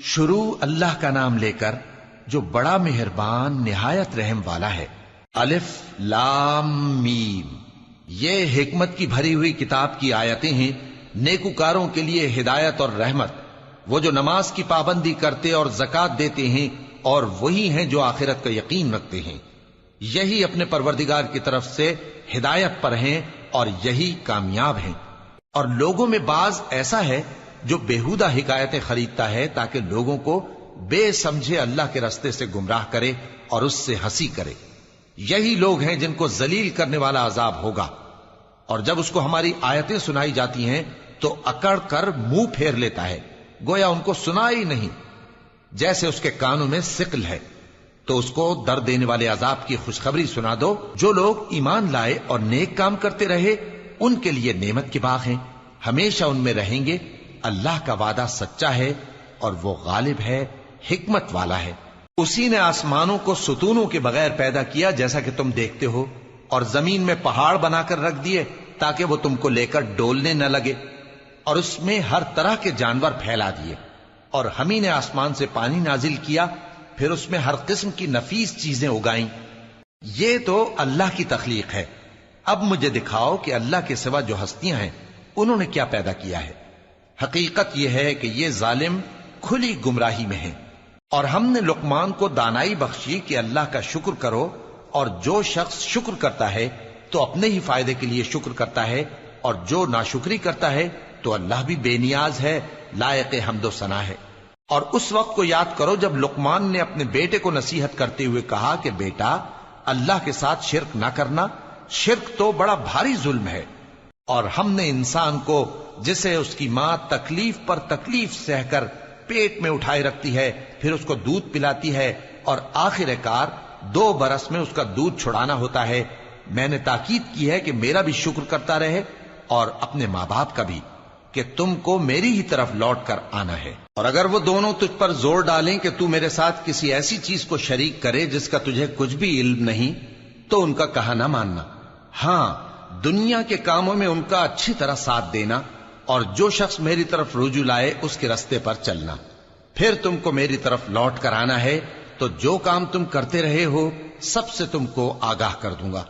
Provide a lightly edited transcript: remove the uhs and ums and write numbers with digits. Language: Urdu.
شروع اللہ کا نام لے کر جو بڑا مہربان نہایت رحم والا ہے۔ الف لام میم، یہ حکمت کی بھری ہوئی کتاب کی آیتیں ہیں، نیکوکاروں کے لیے ہدایت اور رحمت، وہ جو نماز کی پابندی کرتے اور زکوٰۃ دیتے ہیں، اور وہی ہیں جو آخرت کا یقین رکھتے ہیں، یہی اپنے پروردگار کی طرف سے ہدایت پر ہیں اور یہی کامیاب ہیں۔ اور لوگوں میں بعض ایسا ہے جو بیہودہ حکایتیں خریدتا ہے تاکہ لوگوں کو بے سمجھے اللہ کے رستے سے گمراہ کرے اور اس سے ہنسی کرے، یہی لوگ ہیں جن کو ذلیل کرنے والا عذاب ہوگا۔ اور جب اس کو ہماری آیتیں سنائی جاتی ہیں تو اکڑ کر منہ پھیر لیتا ہے، گویا ان کو سنا ہی نہیں، جیسے اس کے کانوں میں ثقل ہے۔ تو اس کو درد دینے والے عذاب کی خوشخبری سنا دو۔ جو لوگ ایمان لائے اور نیک کام کرتے رہے ان کے لیے نعمت کے باغ ہیں، ہمیشہ ان میں رہیں گے۔ اللہ کا وعدہ سچا ہے اور وہ غالب ہے، حکمت والا ہے۔ اسی نے آسمانوں کو ستونوں کے بغیر پیدا کیا جیسا کہ تم دیکھتے ہو، اور زمین میں پہاڑ بنا کر رکھ دیے تاکہ وہ تم کو لے کر ڈولنے نہ لگے، اور اس میں ہر طرح کے جانور پھیلا دیے۔ اور ہم ہی نے آسمان سے پانی نازل کیا، پھر اس میں ہر قسم کی نفیس چیزیں اگائیں۔ یہ تو اللہ کی تخلیق ہے۔ اب مجھے دکھاؤ کہ اللہ کے سوا جو ہستیاں ہیں انہوں نے کیا پیدا کیا ہے۔ حقیقت یہ ہے کہ یہ ظالم کھلی گمراہی میں ہیں۔ اور ہم نے لقمان کو دانائی بخشی کہ اللہ کا شکر کرو، اور جو شخص شکر کرتا ہے تو اپنے ہی فائدے کے لیے شکر کرتا ہے، اور جو ناشکری کرتا ہے تو اللہ بھی بے نیاز ہے، لائق حمد و ثنا ہے۔ اور اس وقت کو یاد کرو جب لقمان نے اپنے بیٹے کو نصیحت کرتے ہوئے کہا کہ بیٹا، اللہ کے ساتھ شرک نہ کرنا، شرک تو بڑا بھاری ظلم ہے۔ اور ہم نے انسان کو، جسے اس کی ماں تکلیف پر تکلیف سہ کر پیٹ میں اٹھائے رکھتی ہے، پھر اس کو دودھ پلاتی ہے، اور آخر کار 2 برس میں اس کا دودھ چھڑانا ہوتا ہے، میں نے تاکید کی ہے کہ میرا بھی شکر کرتا رہے اور اپنے ماں باپ کا بھی، کہ تم کو میری ہی طرف لوٹ کر آنا ہے۔ اور اگر وہ دونوں تجھ پر زور ڈالیں کہ تو میرے ساتھ کسی ایسی چیز کو شریک کرے جس کا تجھے کچھ بھی علم نہیں، تو ان کا کہا نہ ماننا، ہاں دنیا کے کاموں میں ان کا اچھی طرح ساتھ دینا، اور جو شخص میری طرف رجوع لائے اس کے رستے پر چلنا۔ پھر تم کو میری طرف لوٹ کر آنا ہے، تو جو کام تم کرتے رہے ہو سب سے تم کو آگاہ کر دوں گا۔